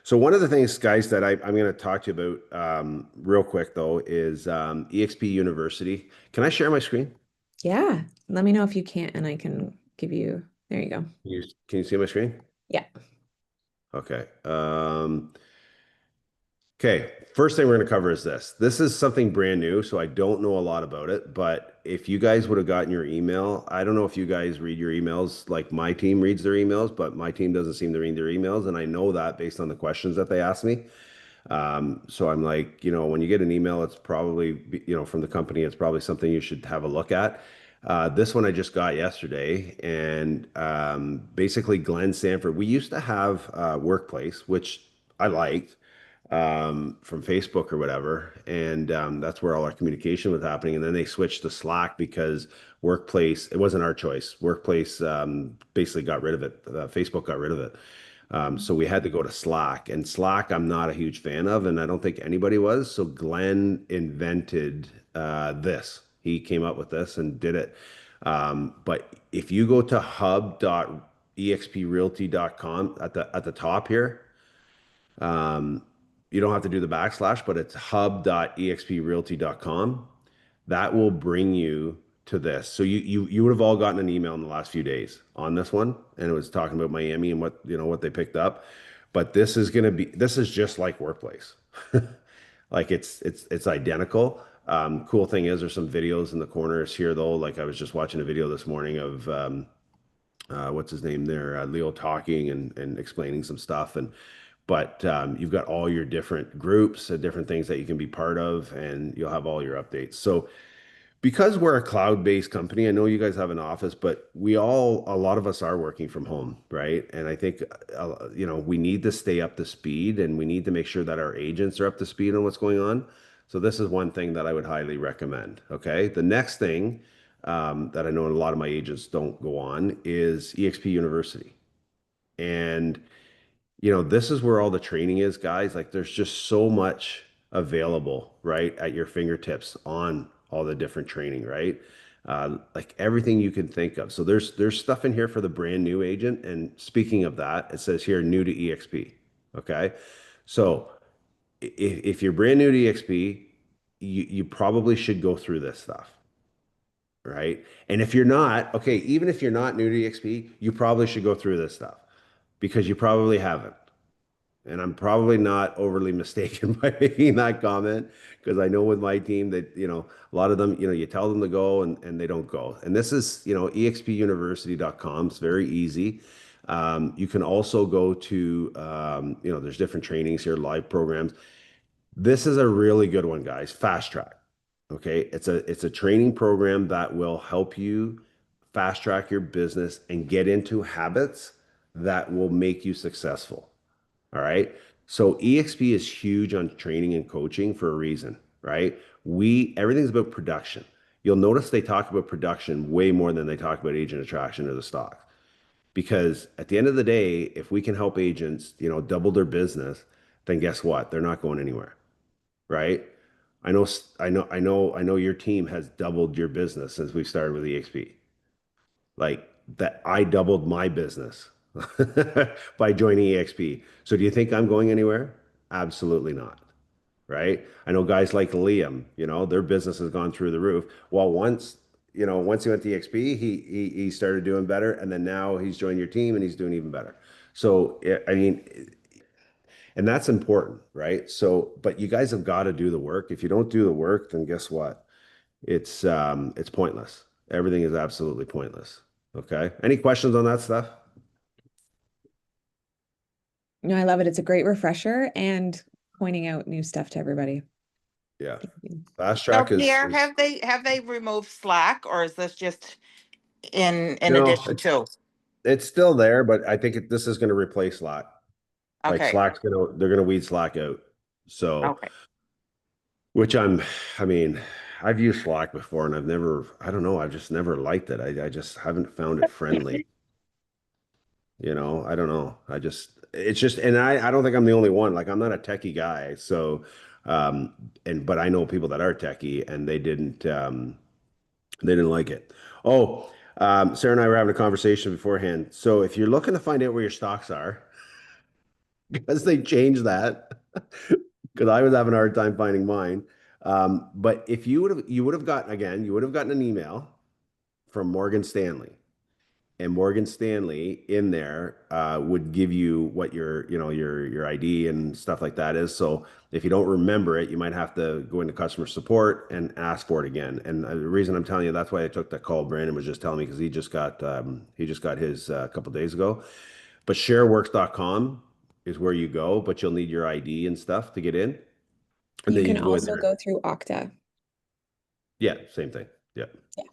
So one of the things, guys, that I'm going to talk to you about real quick though is eXp University. Can I share my screen? Yeah. Let me know if you can't and I can give you. There you go. Can you see my screen? Yeah. Okay. Okay. First thing we're going to cover is this. This is something brand new, so I don't know a lot about it. But if you guys would have gotten your email, I don't know if you guys read your emails like my team reads their emails, but my team doesn't seem to read their emails. And I know that based on the questions that they ask me. So I'm like, when you get an email, it's probably, from the company, it's probably something you should have a look at. This one I just got yesterday, and basically Glenn Sanford. We used to have Workplace, which I liked from Facebook or whatever, and that's where all our communication was happening. And then they switched to Slack because Workplace, it wasn't our choice. Workplace basically got rid of it. Facebook got rid of it. So we had to go to Slack, and Slack I'm not a huge fan of, and I don't think anybody was. So Glenn invented this. He came up with this and did it. But if you go to hub.exprealty.com at the top here, um, you don't have to do the backslash, but it's hub.exprealty.com. That will bring you to this. So you would have all gotten an email in the last few days on this one, and it was talking about Miami and what they picked up. But this is just like Workplace. Like it's identical. Cool thing is there's some videos in the corners here though. Like I was just watching a video this morning of what's his name there, Leo talking and explaining some stuff. But you've got all your different groups and different things that you can be part of, and you'll have all your updates. So because we're a cloud-based company, I know you guys have an office, but a lot of us are working from home, right? And I think, we need to stay up to speed and we need to make sure that our agents are up to speed on what's going on. So this is one thing that I would highly recommend. Okay. The next thing that I know a lot of my agents don't go on is eXp University. And this is where all the training is, guys. Like there's just so much available, right, at your fingertips on all the different training, right? Like everything you can think of. So there's stuff in here for the brand new agent. And speaking of that, it says here new to EXP. Okay. So if you're brand new to EXP, you probably should go through this stuff, right? And if you're not, okay, even if you're not new to EXP, you probably should go through this stuff because you probably haven't. And I'm probably not overly mistaken by making that comment because I know with my team that, a lot of them, you tell them to go and they don't go. And this is, expuniversity.com. It's very easy. You can also go to, there's different trainings here, live programs. This is a really good one, guys. Fast Track. Okay. It's a training program that will help you fast track your business and get into habits that will make you successful. All right. So EXP is huge on training and coaching for a reason, right? Everything's about production. You'll notice they talk about production way more than they talk about agent attraction or the stock. Because at the end of the day, if we can help agents, double their business, then guess what? They're not going anywhere, right? I know your team has doubled your business since we started with EXP. Like that I doubled my business by joining EXP. So do you think I'm going anywhere? Absolutely not. Right? I know guys like Liam, their business has gone through the roof. Well, once he went to EXP, he started doing better, and then now he's joined your team and he's doing even better. So I mean, and that's important, right? So, but you guys have got to do the work. If you don't do the work, then guess what? It's pointless. Everything is absolutely pointless. Okay. Any questions on that stuff? No, I love it. It's a great refresher and pointing out new stuff to everybody. Yeah. Thank you. Fast So track is, Pierre, is have they removed Slack, or is this just in no, addition to? it's still there, but I think this is going to replace Slack. Like Okay. They're gonna weed Slack out. So, Okay. which I mean, I've used Slack before and I don't know, I've just never liked it. I just haven't found it friendly. I don't know. It's just, and I don't think I'm the only one. Like I'm not a techie guy. So, but I know people that are techie and they didn't like it. Oh, Sarah and I were having a conversation beforehand. So if you're looking to find out where your stocks are, because they changed that. Because I was having a hard time finding mine. But if you would have gotten again, you would have gotten an email from Morgan Stanley, and Morgan Stanley in there would give you what your ID and stuff like that is. So if you don't remember it, you might have to go into customer support and ask for it again. And the reason I'm telling you that's why I took that call. Brandon was just telling me because he just got his a couple days ago. But shareworks.com is where you go, but you'll need your ID and stuff to get in, and You then you can can go in also there. go through Okta. Yeah, same thing. Yeah, Yeah.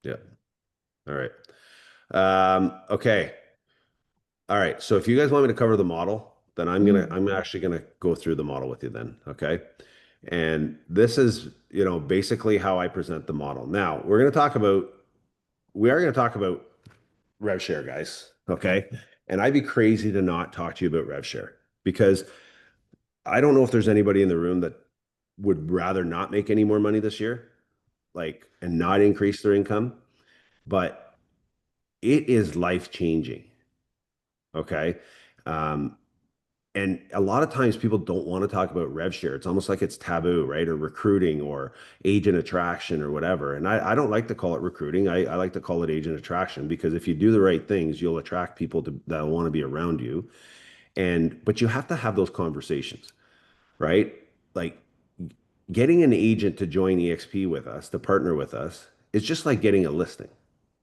yeah. All right. Okay. All right. So if you guys want me to cover the model, then Mm. I'm actually gonna go through the model with you then. Okay. And this is, basically how I present the model. Now we are gonna talk about rev share, guys. Okay. And I'd be crazy to not talk to you about rev share because I don't know if there's anybody in the room that would rather not make any more money this year, like, and not increase their income, but it is life changing. Okay. Um, And a lot of times people don't want to talk about rev share. It's almost like it's taboo, right? Or recruiting or agent attraction or whatever. And I don't like to call it recruiting. I like to call it agent attraction because if you do the right things, you'll attract people that want to be around you. But you have to have those conversations, right? Like getting an agent to join eXp with us, to partner with us, is just like getting a listing.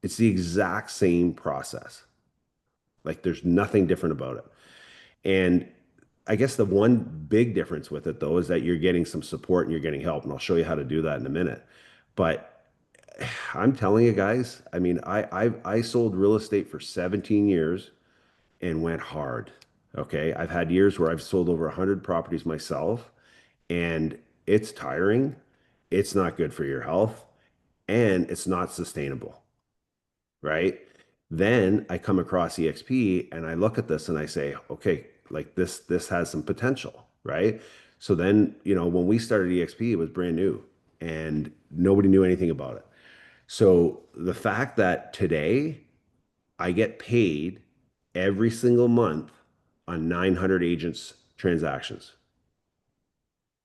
It's the exact same process. Like there's nothing different about it. And I guess the one big difference with it though is that you're getting some support and you're getting help, and I'll show you how to do that in a minute. But I'm telling you guys, I mean, I sold real estate for 17 years and went hard. Okay, I've had years where I've sold over 100 properties myself, and it's tiring. It's not good for your health, and it's not sustainable, right? Then I come across eXp and I look at this and I say, okay, like this has some potential, right? So then, when we started eXp, it was brand new and nobody knew anything about it. So the fact that today I get paid every single month on 900 agents transactions.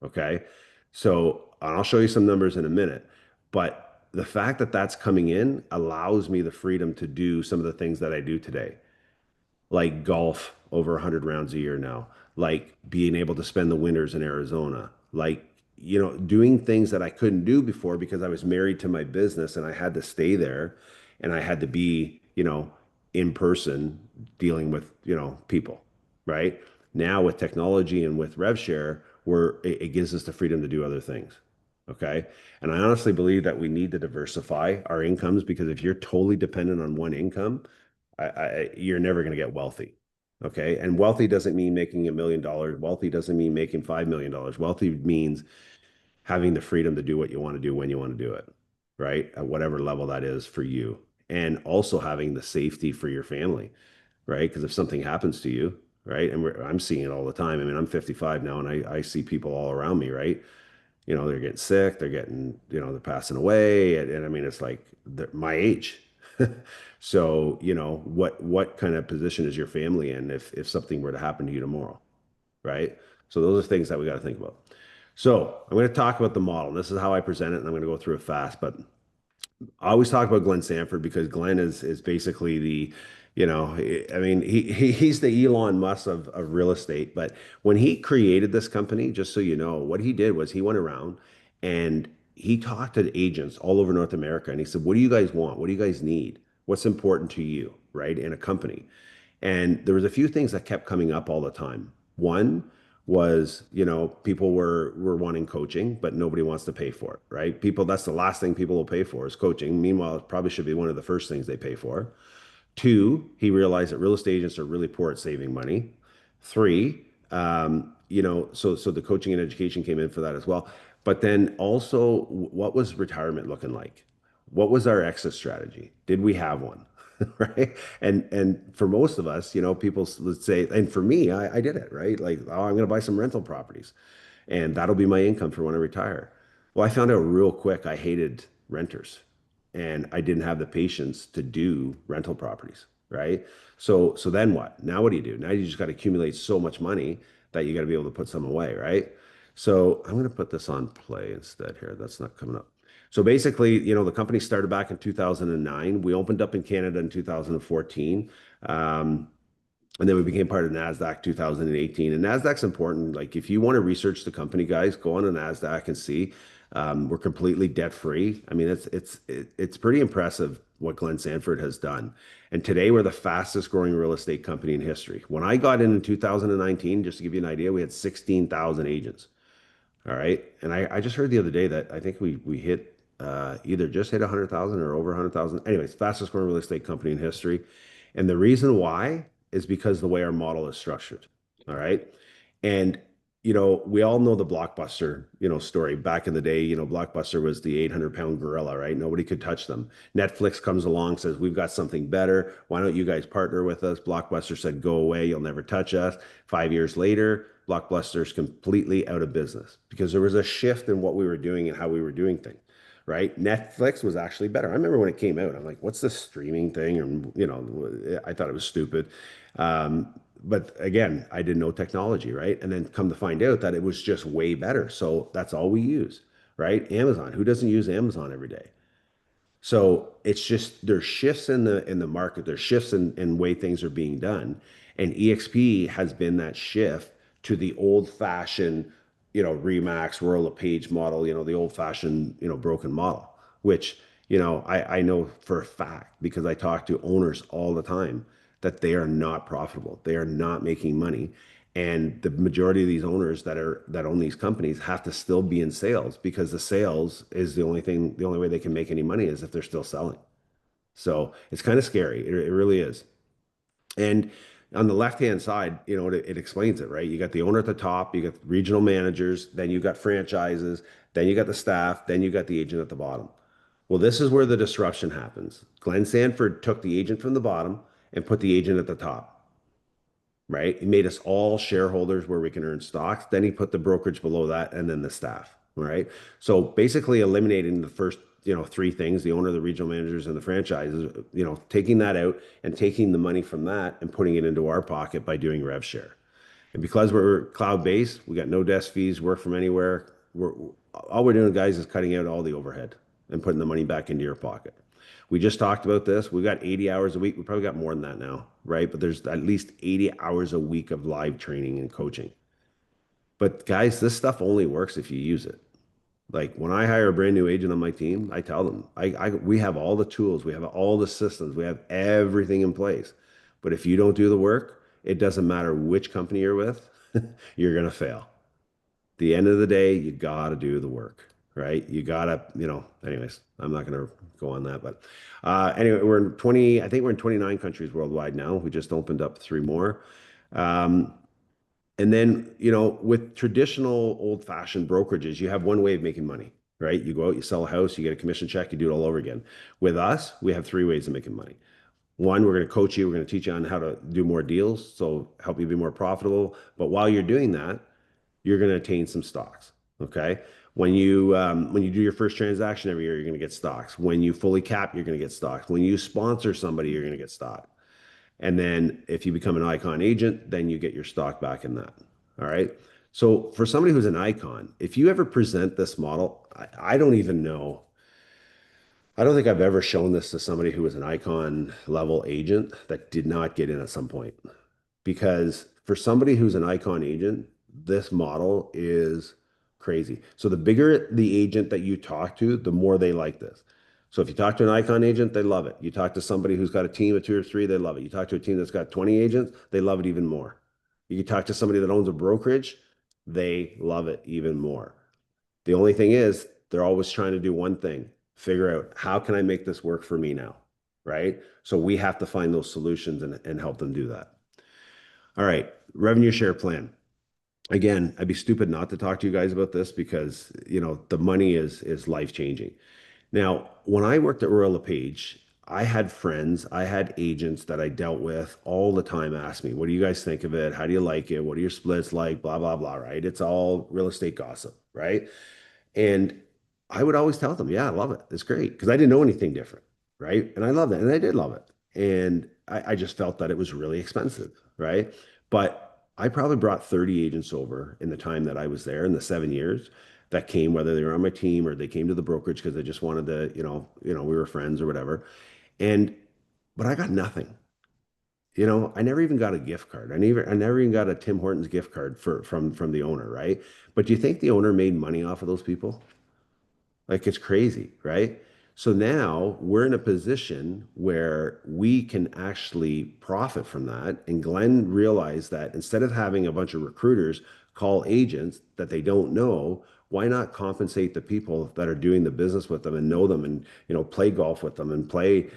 Okay. So I'll show you some numbers in a minute, but the fact that that's coming in allows me the freedom to do some of the things that I do today, like golf over 100 rounds a year now, like being able to spend the winters in Arizona, like, doing things that I couldn't do before because I was married to my business and I had to stay there and I had to be, in person dealing with, people, right? Now with technology and with RevShare, it gives us the freedom to do other things. Okay. And I honestly believe that we need to diversify our incomes because if you're totally dependent on one income, you're never going to get wealthy. Okay. And wealthy doesn't mean making $1 million. Wealthy doesn't mean making $5 million. Wealthy means having the freedom to do what you want to do when you want to do it, right? At whatever level that is for you. And also having the safety for your family, right? Because if something happens to you, right? And I'm seeing it all the time. I mean, I'm 55 now and I see people all around me, right? They're getting sick, they're getting, they're passing away. And I mean, it's like they're my age. So, what kind of position is your family in if something were to happen to you tomorrow, right? So those are things that we got to think about. So I'm going to talk about the model. This is how I present it, and I'm going to go through it fast. But I always talk about Glenn Sanford because Glenn is basically I mean, he's the Elon Musk of real estate. But when he created this company, just so you know, what he did was he went around and he talked to agents all over North America, and he said, "What do you guys want? What do you guys need? What's important to you, right, in a company?" And there was a few things that kept coming up all the time. One was, people were wanting coaching, but nobody wants to pay for it, right? People, that's the last thing people will pay for is coaching. Meanwhile, it probably should be one of the first things they pay for. Two, he realized that real estate agents are really poor at saving money. Three, so the coaching and education came in for that as well. But then also, what was retirement looking like? What was our exit strategy? Did we have one? Right. And for most of us, people would say, and for me, I did it, right? Like, oh, I'm going to buy some rental properties and that'll be my income for when I retire. Well, I found out real quick I hated renters and I didn't have the patience to do rental properties. right? So then what? Now what do you do? Now you just got to accumulate so much money that you got to be able to put some away, right? So I'm going to put this on play instead here. That's not coming up. So basically, the company started back in 2009. We opened up in Canada in 2014. Um, and then we became part of NASDAQ 2018. And NASDAQ's important. Like if you want to research the company, guys, go on to NASDAQ and see. We're completely debt free. I mean, it's pretty impressive what Glenn Sanford has done. And today we're the fastest growing real estate company in history. When I got in 2019, just to give you an idea, we had 16,000 agents. All right. And I just heard the other day that I think we hit either just hit 100,000 or over 100,000. Anyways, fastest growing real estate company in history. And the reason why is because the way our model is structured. All right. And we all know the Blockbuster, story back in the day. Blockbuster was the 800-pound gorilla, right? Nobody could touch them. Netflix comes along, says, we've got something better. Why don't you guys partner with us? Blockbuster said, go away. You'll never touch us. 5 years later, Blockbuster's completely out of business because there was a shift in what we were doing and how we were doing things, right? Netflix was actually better. I remember when it came out, I'm like, what's this streaming thing? And, I thought it was stupid. But again, I didn't know technology, right? And then come to find out that it was just way better. So that's all we use, right? Amazon. Who doesn't use Amazon every day? So it's just there's shifts in the market, there's shifts in way things are being done. And eXp has been that shift to the old-fashioned, Remax, Royal LePage model, the old-fashioned, broken model, which, I know for a fact because I talk to owners all the time that they are not profitable. They are not making money. And the majority of these owners that own these companies have to still be in sales because the sales is the only way they can make any money is if they're still selling. So it's kind of scary. It really is. And on the left-hand side, it explains it, right? You got the owner at the top, you got regional managers, then you got franchises, then you got the staff, then you got the agent at the bottom. Well, this is where the disruption happens. Glenn Sanford took the agent from the bottom and put the agent at the top, right? He made us all shareholders where we can earn stocks. Then he put the brokerage below that and then the staff, right? So basically eliminating the first, three things, the owner, the regional managers, and the franchises, taking that out and taking the money from that and putting it into our pocket by doing rev share. And because we're cloud-based, we got no desk fees, work from anywhere. All we're doing, guys, is cutting out all the overhead and putting the money back into your pocket. We just talked about this. We've got 80 hours a week. We probably got more than that now, right? But there's at least 80 hours a week of live training and coaching. But guys, this stuff only works if you use it. Like when I hire a brand new agent on my team, I tell them, we have all the tools, we have all the systems, we have everything in place. But if you don't do the work, it doesn't matter which company you're with, you're going to fail. The end of the day, you got to do the work, right? You got to, anyways, I'm not going to go on that. But anyway, I think we're in 29 countries worldwide now. We just opened up three more. Um, and then, with traditional old-fashioned brokerages, you have one way of making money, right? You go out, you sell a house, you get a commission check, you do it all over again. With us, we have three ways of making money. One, we're going to coach you, we're going to teach you on how to do more deals, so help you be more profitable. But while you're doing that, you're going to attain some stocks. Okay. When you do your first transaction every year, you're going to get stocks. When you fully cap, you're going to get stocks. When you sponsor somebody, you're going to get stock. And then if you become an icon agent, then you get your stock back in that. All right. So for somebody who's an icon, if you ever present this model, I don't even know. I don't think I've ever shown this to somebody who was an icon level agent that did not get in at some point. Because for somebody who's an icon agent, this model is crazy. So the bigger the agent that you talk to, the more they like this. So if you talk to an icon agent, they love it. You talk to somebody who's got a team of two or three, they love it. You talk to a team that's got 20 agents, they love it even more. You talk to somebody that owns a brokerage, they love it even more. The only thing is, they're always trying to do one thing, figure out how can I make this work for me now, right? So we have to find those solutions and help them do that. All right, revenue share plan. Again, I'd be stupid not to talk to you guys about this because, the money is life-changing. Now, when I worked at Royal LePage, I had friends, I had agents that I dealt with all the time ask me, what do you guys think of it? How do you like it? What are your splits like? Blah, blah, blah, right? It's all real estate gossip, right? And I would always tell them, yeah, I love it. It's great because I didn't know anything different, right? And I loved it. And I did love it. And I just felt that it was really expensive, right? But I probably brought 30 agents over in the time that I was there in the 7 years that came, whether they were on my team or they came to the brokerage because they just wanted to, we were friends or whatever. And but I got nothing. I never even got a gift card. I never even got a Tim Hortons gift card from the owner, right? But do you think the owner made money off of those people? Like it's crazy, right? So now we're in a position where we can actually profit from that. And Glenn realized that instead of having a bunch of recruiters call agents that they don't know, why not compensate the people that are doing the business with them and know them and play golf with them and play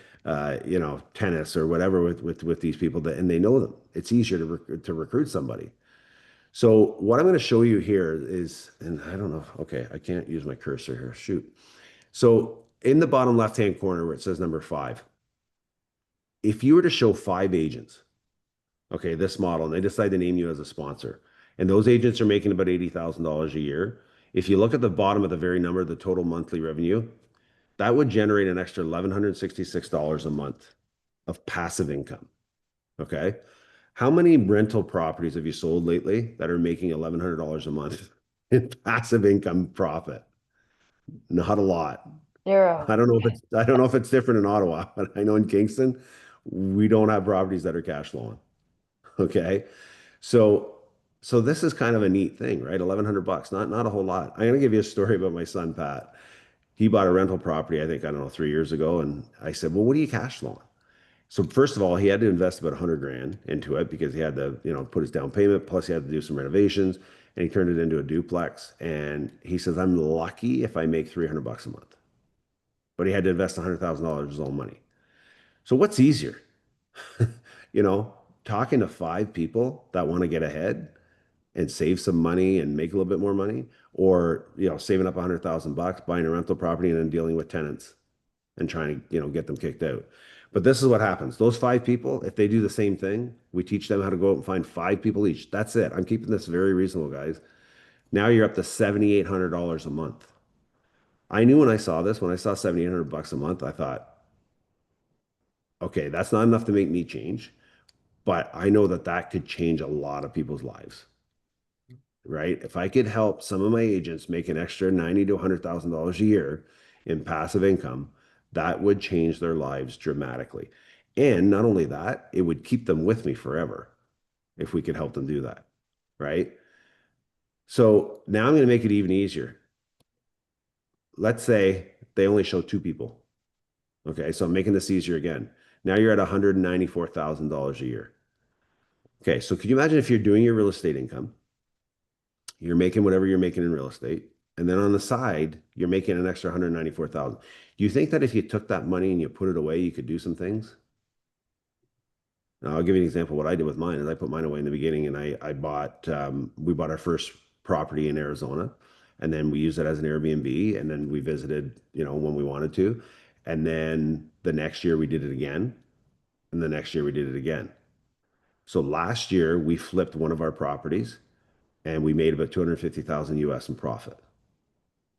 tennis or whatever with these people and they know them. It's easier to recruit somebody. So what I'm going to show you here is, and I don't know, okay, I can't use my cursor here. Shoot. So in the bottom left-hand corner where it says number 5, if you were to show 5 agents, okay, this model, and they decide to name you as a sponsor, and those agents are making about $80,000 a year, if you look at the bottom of the very number, the total monthly revenue, that would generate an extra $1,166 a month of passive income. Okay. How many rental properties have you sold lately that are making $1,100 a month in passive income profit? Not a lot. Zero. I don't know if it's different in Ottawa, but I know in Kingston, we don't have properties that are cash flowing. Okay. So so this is kind of a neat thing, right? 1,100 bucks, not a whole lot. I'm gonna give you a story about my son Pat. He bought a rental property, I think, I don't know, 3 years ago. And I said, well, what are you cash flowing? So first of all, he had to invest about 100 grand into it because he had to, put his down payment, plus he had to do some renovations, and he turned it into a duplex. And he says, I'm lucky if I make 300 bucks a month. But he had to invest $100,000 of his own money. So what's easier? you know, Talking to 5 people that want to get ahead and save some money and make a little bit more money, or saving up 100,000 bucks, buying a rental property, and then dealing with tenants and trying to get them kicked out. But this is what happens. Those 5 people, if they do the same thing, we teach them how to go out and find 5 people each. That's it. I'm keeping this very reasonable, guys. Now you're up to $7,800 a month. I knew when I saw this, when I saw 7,800 bucks a month, I thought, okay, that's not enough to make me change, but I know that that could change a lot of people's lives, right? If I could help some of my agents make an extra $90,000 to $100,000 a year in passive income, that would change their lives dramatically. And not only that, it would keep them with me forever if we could help them do that, right? So now I'm going to make it even easier. Let's say they only show 2 people. Okay, so I'm making this easier again. Now you're at $194,000 a year. Okay, so could you imagine if you're doing your real estate income, you're making whatever you're making in real estate, and then on the side, you're making an extra 194,000. Do you think that if you took that money and you put it away, you could do some things? Now, I'll give you an example. What I did with mine is I put mine away in the beginning, and we bought our first property in Arizona, and then we used it as an Airbnb, and then we visited, when we wanted to. And then the next year we did it again, and the next year we did it again. So last year we flipped one of our properties and we made about 250,000 US in profit.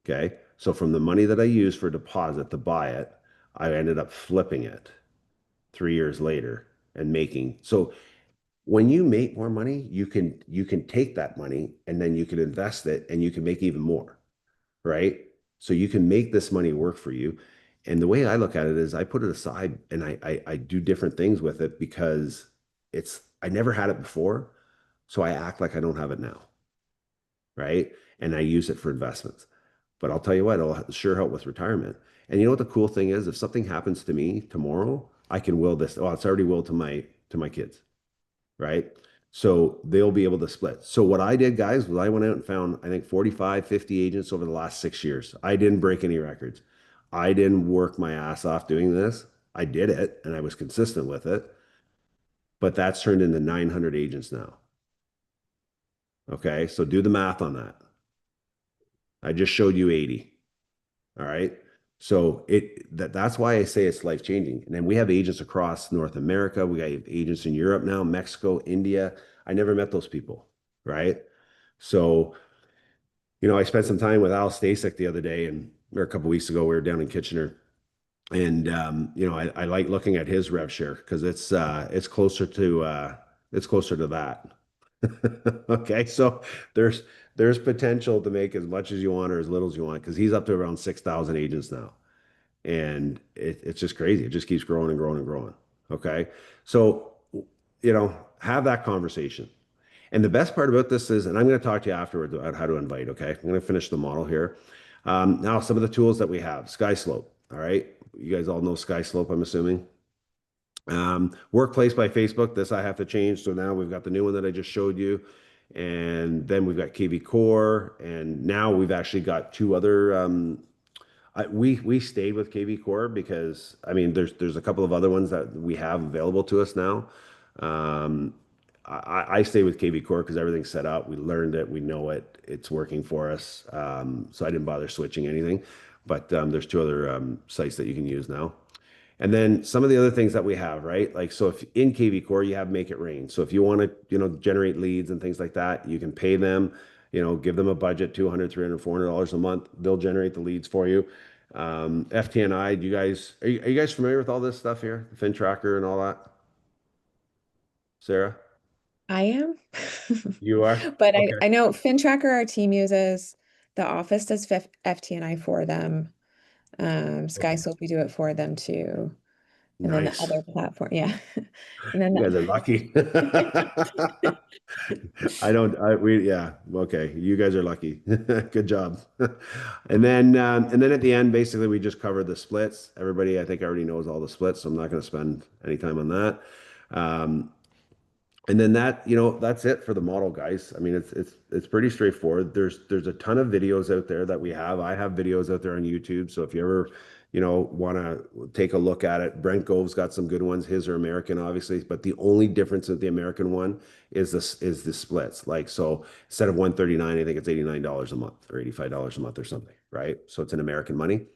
Okay. So from the money that I used for deposit to buy it, I ended up flipping it 3 years later and making. So when you make more money, you can take that money and then you can invest it and you can make even more, right? So you can make this money work for you. And the way I look at it is I put it aside and I do different things with it because I never had it before. So I act like I don't have it now, right? And I use it for investments. But I'll tell you what, it'll sure help with retirement. And you know what the cool thing is? If something happens to me tomorrow, I can will this. Oh, it's already willed to my kids, right? So they'll be able to split. So what I did, guys, was I went out and found, I think, 45, 50 agents over the last 6 years. I didn't break any records. I didn't work my ass off doing this. I did it and I was consistent with it. But that's turned into 900 agents now. Okay, so do the math on that. I just showed you 80. All right. So that's why I say it's life changing. And then we have agents across North America. We got agents in Europe now, Mexico, India. I never met those people. Right. So, I spent some time with Al Stasek the other day, or a couple of weeks ago, we were down in Kitchener, And I like looking at his rev share because it's closer to that. Okay, so there's there's potential to make as much as you want or as little as you want because he's up to around 6,000 agents now, and it's just crazy. It just keeps growing and growing and growing. Okay, so have that conversation. And the best part about this is, and I'm going to talk to you afterwards about how to invite. Okay, I'm going to finish the model here. Now, some of the tools that we have, SkySlope. All right, you guys all know SkySlope, I'm assuming. Workplace by Facebook. This I have to change. So now we've got the new one that I just showed you, and then we've got KV Core, and now we've actually got two other. We stayed with KV Core because I mean there's a couple of other ones that we have available to us now. Um, I stay with KV Core because everything's set up. We learned it. We know it. It's working for us. So I didn't bother switching anything. But there's two other sites that you can use now. And then some of the other things that we have, right? Like, so if in KV Core, you have Make It Rain. So if you want to, generate leads and things like that, you can pay them, give them a budget, 200, 300, $400 a month. They'll generate the leads for you. FTNI, are you guys familiar with all this stuff here? Fin Tracker and all that? Sarah, I am. you are? But Okay. I know FinTracker our team uses. The office does FTNI for them. Okay. SkySoap, we do it for them too. And then the Nice. other platform, yeah. And then You guys are lucky. Yeah, okay. You guys are lucky. Good job. And then at the end, basically, we just covered the splits. Everybody, I think, already knows all the splits, so I'm not going to spend any time on that. Um, and then that's it for the model, guys. I mean, it's pretty straightforward. There's a ton of videos out there that we have. I have videos out there on YouTube. So if you ever, want to take a look at it, Brent Gove's got some good ones. His are American, obviously, but the only difference with the American one is the splits. Like, so instead of 139, I think it's $89 a month or $85 a month or something, right? So it's in American money,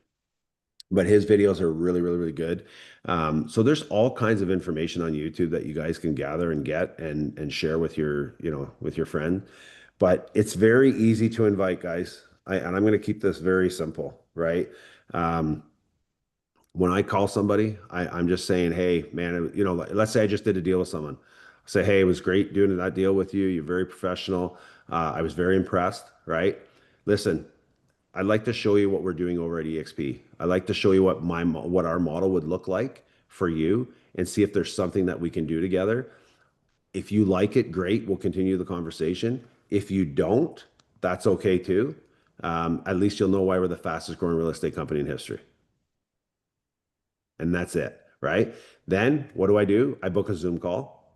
but his videos are really, really, really good. So there's all kinds of information on YouTube that you guys can gather and get and share with your friend. But it's very easy to invite, guys. And I'm going to keep this very simple, right? Um, when I call somebody, I'm just saying, hey, man, let's say I just did a deal with someone. Say, hey, it was great doing that deal with you. You're very professional. I was very impressed, right? Listen, I'd like to show you what we're doing over at eXp. I'd like to show you what our model would look like for you and see if there's something that we can do together. If you like it, great. We'll continue the conversation. If you don't, that's okay too. At least you'll know why we're the fastest growing real estate company in history. And that's it, right? Then what do? I book a Zoom call.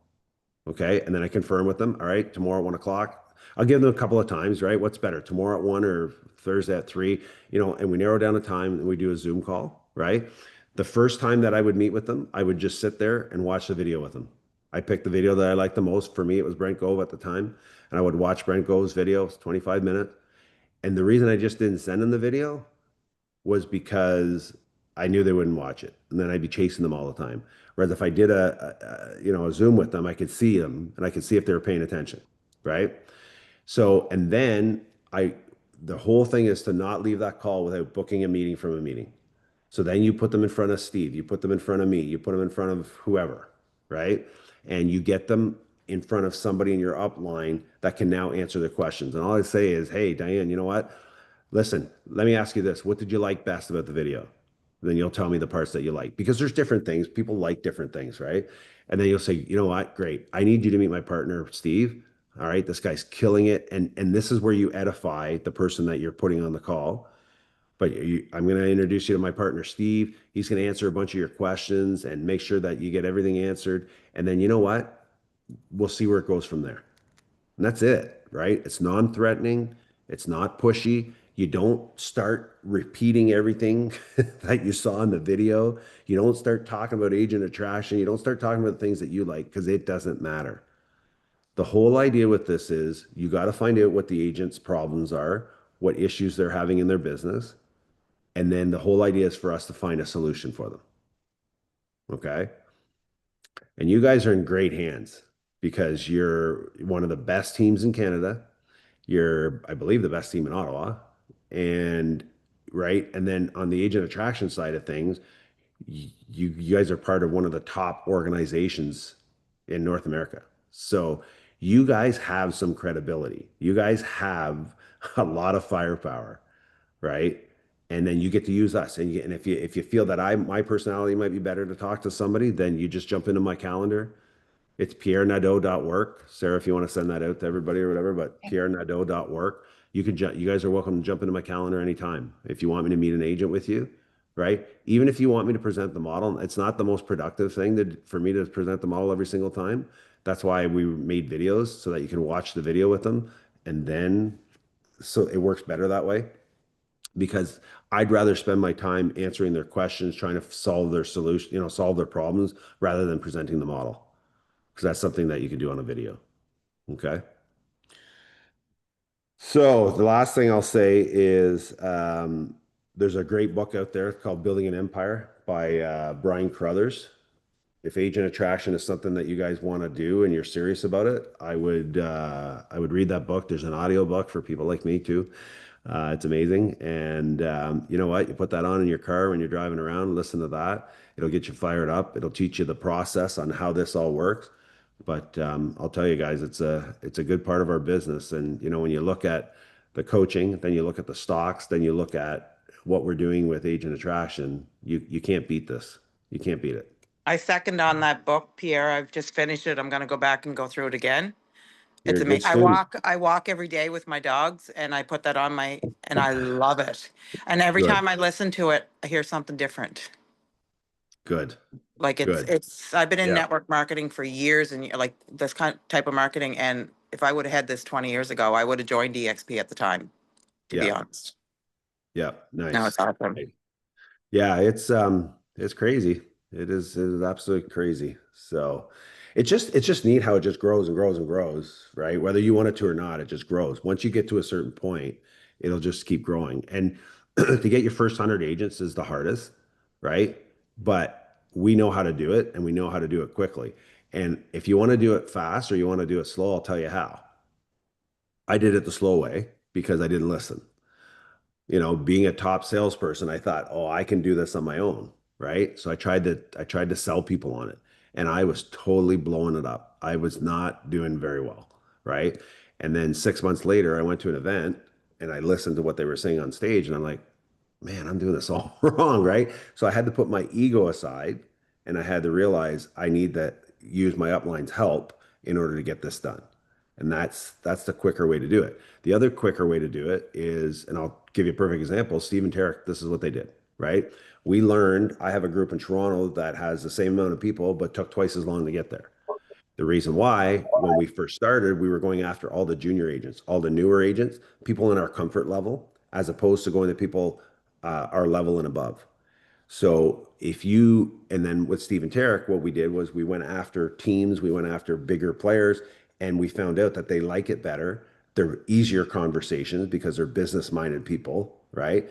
Okay. And then I confirm with them. All right, tomorrow at 1 o'clock. I'll give them a couple of times, right? What's better, tomorrow at 1 or Thursday at 3? And we narrow down a time and we do a Zoom call, right? The first time that I would meet with them, I would just sit there and watch the video with them. I picked the video that I liked the most. For me, it was Brent Gove at the time. And I would watch Brent Gove's video, it's 25 minutes. And the reason I just didn't send them the video was because I knew they wouldn't watch it, and then I'd be chasing them all the time. Whereas if I did a Zoom with them, I could see them and I could see if they were paying attention, right? So, and then the whole thing is to not leave that call without booking a meeting from a meeting. So then you put them in front of Steve, you put them in front of me, you put them in front of whoever, right? And you get them in front of somebody in your upline that can now answer their questions. And all I say is, hey, Diane, you know what? Listen, let me ask you this. What did you like best about the video? Then you'll tell me the parts that you like because there's different things. People like different things, right? And then you'll say, you know what? Great. I need you to meet my partner, Steve. All right, this guy's killing it. And this is where you edify the person that you're putting on the call. But I'm going to introduce you to my partner, Steve. He's going to answer a bunch of your questions and make sure that you get everything answered. And then you know what? We'll see where it goes from there. And that's it, right? It's non-threatening. It's not pushy. You don't start repeating everything that you saw in the video. You don't start talking about agent attraction. You don't start talking about things that you like because it doesn't matter. The whole idea with this is you got to find out what the agent's problems are, what issues they're having in their business. And then the whole idea is for us to find a solution for them. Okay. And you guys are in great hands because you're one of the best teams in Canada. You're, I believe, the best team in Ottawa. And right. And then on the agent attraction side of things, you guys are part of one of the top organizations in North America. So you guys have some credibility. You guys have a lot of firepower, right? And then you get to use us. And if you feel that my personality might be better to talk to somebody, then you just jump into my calendar. It's pierrenadeau.work. Sarah, if you want to send that out to everybody or whatever, but pierrenadeau.work. You guys are welcome to jump into my calendar anytime. If you want me to meet an agent with you, right? Even if you want me to present the model, it's not the most productive thing for me to present the model every single time. That's why we made videos so that you can watch the video with them. And then, so it works better that way because I'd rather spend my time answering their questions, trying to solve their solution, solve their problems rather than presenting the model because that's something that you can do on a video. Okay. So the last thing I'll say is there's a great book out there called Building an Empire by Brian Carruthers. If agent attraction is something that you guys want to do and you're serious about it, I would read that book. There's an audio book for people like me too. It's amazing. And you know what? You put that on in your car when you're driving around, listen to that. It'll get you fired up. It'll teach you the process on how this all works. But I'll tell you guys, it's a good part of our business. And when you look at the coaching, then you look at the stocks, then you look at what we're doing with agent attraction, you can't beat this. You can't beat it. I second on that book, Pierre. I've just finished it. I'm gonna go back and go through it again. You're It's a good amazing. student. I walk every day with my dogs and I put that on and I love it. And every Good, time I listen to it, I hear something different. good, Like good. I've been in Yeah, network marketing for years and like this type of marketing. And if I would have had this 20 years ago, I would have joined eXp at the time, to be yeah, honest. yeah. Now Nice. it's awesome. Yeah, it's crazy. It is absolutely crazy. So it's just neat how it just grows and grows and grows, right? Whether you want it to or not, it just grows. Once you get to a certain point, it'll just keep growing. And to get your first 100 agents is the hardest, right? But we know how to do it and we know how to do it quickly. And if you want to do it fast or you want to do it slow, I'll tell you how. I did it the slow way because I didn't listen. Being a top salesperson, I thought, oh, I can do this on my own, right? So I tried to sell people on it, and I was totally blowing it up. I was not doing very well, right? And then 6 months later, I went to an event and I listened to what they were saying on stage, and I'm like, man, I'm doing this all wrong, right? So I had to put my ego aside, and I had to realize I need to use my upline's help in order to get this done. And that's the quicker way to do it. The other quicker way to do it is, and I'll give you a perfect example, Steve and Tarek, this is what they did, right? We learned, I have a group in Toronto that has the same amount of people, but took twice as long to get there. The reason why, when we first started, we were going after all the junior agents, all the newer agents, people in our comfort level, as opposed to going to people our level and above. So and then with Steve and Tarek, what we did was we went after teams, we went after bigger players, and we found out that they like it better. They're easier conversations because they're business-minded people, right?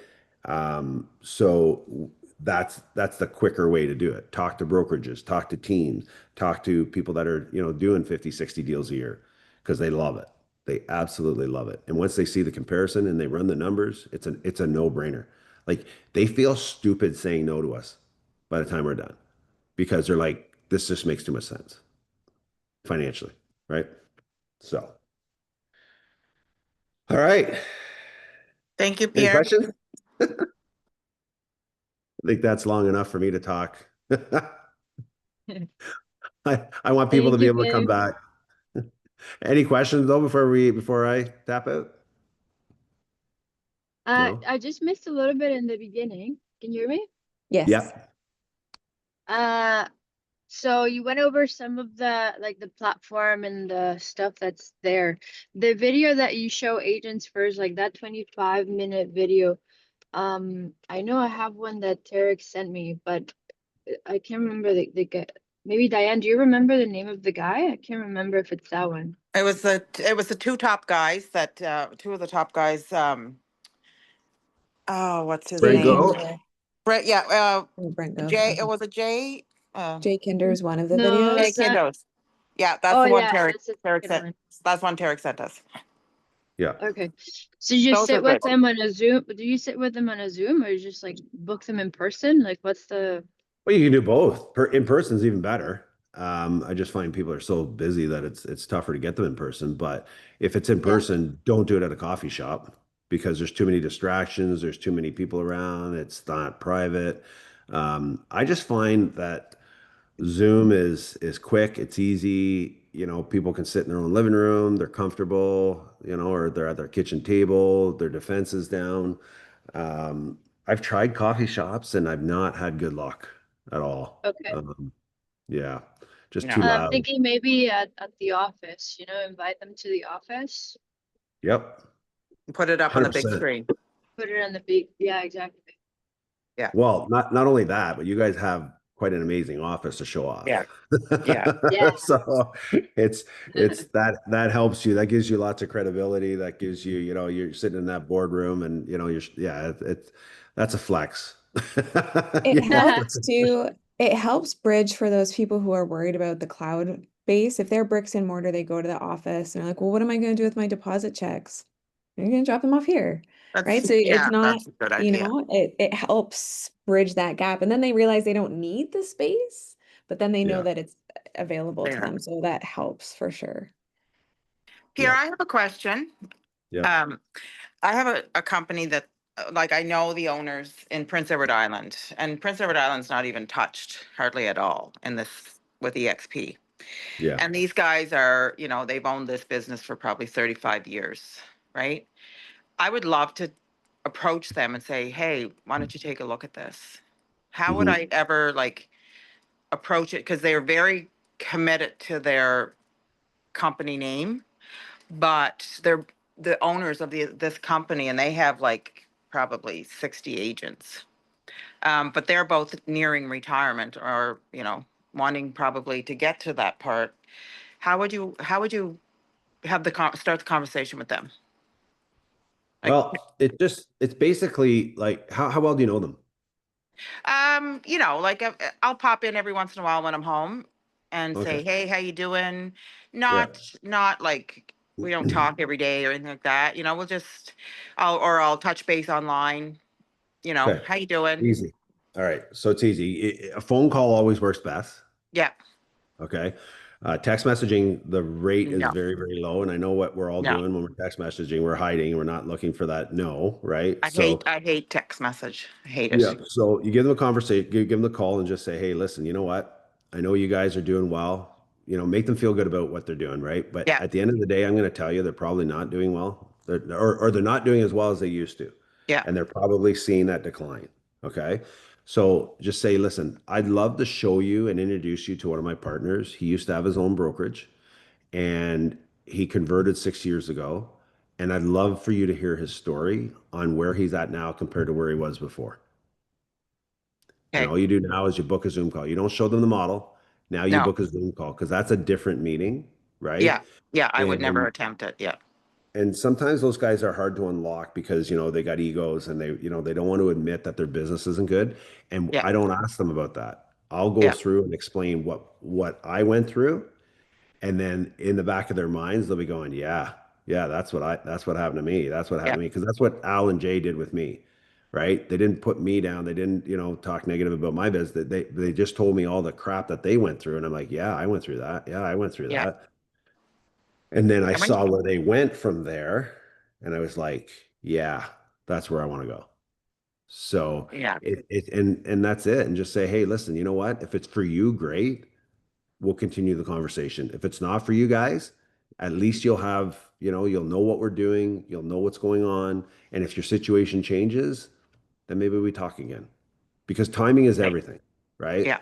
So that's the quicker way to do it. Talk to brokerages, talk to teams, talk to people that are, doing 50, 60 deals a year because they love it. They absolutely love it. And once they see the comparison and they run the numbers, it's a no-brainer. Like they feel stupid saying no to us by the time we're done because they're like, this just makes too much sense financially, right? So, all right. Thank you, Any Pierre. questions? I think that's long enough for me to talk. I want people to Thank be you, able to come babe. back. Any questions though before I tap out? No? I just missed a little bit in the beginning. Can you hear me? Yes. Yep. Uh, so you went over some of the platform and the stuff that's there. The video that you show agents first, like that 25-minute video. I know I have one that Tarek sent me, but I can't remember the guy. Maybe Diane, do you remember the name of the guy? I can't remember if it's that one. It was the two top guys two of the top guys. Oh, what's his Jay Brent name? Go? Kinder. Brett. Yeah. Brent Go. Jay. It was a Jay. Jay Kinder is one of the No, Jay videos. that. Kindos. Yeah, that's Oh the one yeah, Tarek. that's the Tarek second sent. one. That's one Tarek sent us. Yeah. Okay. So you just Those are sit with good. them on a Zoom? Do you sit with them on a Zoom or you just like book them in person? Like what's the Well, you can do both. In person is even better. I just find people are so busy that it's tougher to get them in person. But if it's in Yeah. person, don't do it at a coffee shop because there's too many distractions. There's too many people around. It's not private. I just find that Zoom is quick. It's easy. People can sit in their own living room. They're comfortable. Or they're at their kitchen table. Their defense is down. I've tried coffee shops and I've not had good luck at all. Okay. Yeah, just too No. I'm loud. thinking maybe at the office, invite them to the office, Yep, Put it up on the big 100%. screen. put it on the big, yeah, exactly. Yeah. Well, not only that, but you guys have quite an amazing office to show off. Yeah. Yeah. Yeah. So it's that helps you. That gives you lots of credibility. That gives you, you're sitting in that boardroom and yeah, it's that's a flex. It You know? it helps bridge for those people who are worried about the cloud base. If they're bricks and mortar, they go to the office and they're like, well, what am I going to do with my deposit checks? You're going to drop them off here, right? So it's Yeah, not, that's a good idea. it helps bridge that gap. And then they realize they don't need the space, but then they know Yeah, that it's available to There. them. So that helps for sure. Pierre, yeah, I have a question. yeah. Um, I have a company that, like, I know the owners in Prince Edward Island, and Prince Edward Island's not even touched hardly at all in this with eXp. Yeah. And these guys are, they've owned this business for probably 35 years, right? I would love to approach them and say, hey, why don't you take a look at this? How would Hmm. I ever like approach it? Because they're very committed to their company name, but they're the owners of this company and they have like probably 60 agents. But they're both nearing retirement or, wanting probably to get to that part. How would you have start the conversation with them? Like, Well, it's basically like how well do you know them? like I'll pop in every once in a while when I'm home and Okay. say, "Hey, how you doing?" Yeah. Not like we don't talk every day or anything like that. We'll just I'll touch base online, Okay. how you doing? Easy. All right. So it's easy. A phone call always works best. Yeah. Okay. Text messaging, the rate is No. very, very low. And I know what we're all No. doing when we're text messaging. We're hiding. We're not looking for that no, right? So I hate text message. I hate yeah. it. So you give them a conversation, give them the call and just say, hey, listen, you know what? I know you guys are doing well. Make them feel good about what they're doing, right? But Yeah. at the end of the day, I'm going to tell you they're probably not doing well. Or they're not doing as well as they used to. Yeah. And they're probably seeing that decline. Okay. So just say, listen, I'd love to show you and introduce you to one of my partners. He used to have his own brokerage and he converted 6 years ago. And I'd love for you to hear his story on where he's at now compared to where he was before. And Okay. all you do now is you book a Zoom call. You don't show them the model. Now you No. book a Zoom call because that's a different meeting, right? Yeah. Yeah. I would never And attempt it. Yeah. and sometimes those guys are hard to unlock because they got egos and they don't want to admit that their business isn't good. And Yeah. I don't ask them about that. I'll go Yeah. through and explain what I went through, and then in the back of their minds, they'll be going, yeah, yeah, that's what happened to me. That's what happened Yeah. to me. Because that's what Al and Jay did with me, right? They didn't put me down. They didn't, talk negative about my business. They just told me all the crap that they went through. And I'm like, yeah, I went through that. Yeah, I went through Yeah. that. And then I And when, saw where they went from there. And I was like, yeah, that's where I want to go. So yeah. and that's it. And just say, hey, listen, you know what? If it's for you, great, we'll continue the conversation. If it's not for you guys, at least you'll know what we're doing, you'll know what's going on. And if your situation changes, then maybe we talk again. Because timing is Right. everything, right? Yeah.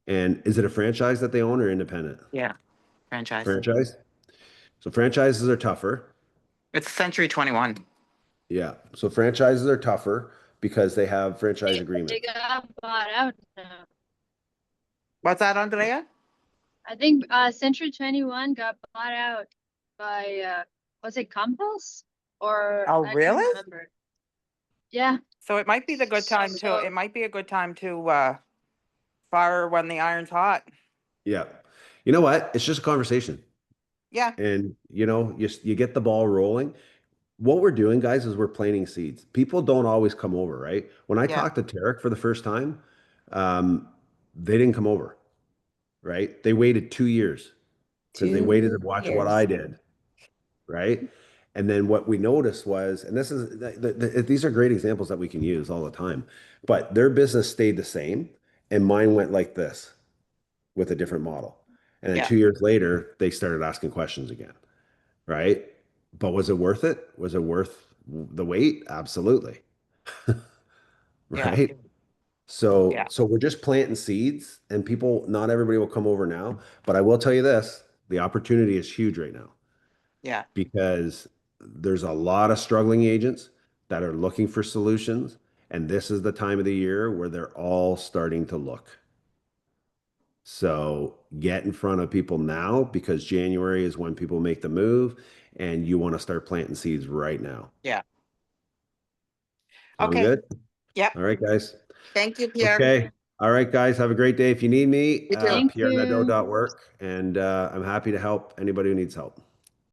And is it a franchise that they own or independent? Yeah. Franchise. Franchise. So franchises are tougher. It's Century 21. Yeah. So franchises are tougher because they have franchise They agreements. got bought out now. What's that, Andrea? I think Century 21 got bought out by was it Compass? Or Oh, I can't really? remember. Yeah. So it might be the good time to, So it might be a good time to fire when the iron's hot. Yeah. You know what? It's just a conversation. Yeah. And you get the ball rolling. What we're doing, guys, is we're planting seeds. People don't always come over, right? When I Yeah. talked to Tarek for the first time, um, they didn't come over, right? They waited 2 years because they waited to watch what 2 years. I did, right? And then what we noticed was, and this is these are great examples that we can use all the time, but their business stayed the same, and mine went like this with a different model. And then Yeah. 2 years later, they started asking questions again, right? But was it worth it? Was it worth the wait? Absolutely. Yeah. Right? So Yeah. so we're just planting seeds and people, not everybody will come over now, but I will tell you this, the opportunity is huge right now Yeah. because there's a lot of struggling agents that are looking for solutions, and this is the time of the year where they're all starting to look. So get in front of people now because January is when people make the move and you want to start planting seeds right now. Yeah. Sound Okay. good? Yep. All right, guys. Thank you, Pierre. Okay. All right, guys. Have a great day. If you need me, You too. Thank you. pierrenadeau.work, and I'm happy to help anybody who needs help.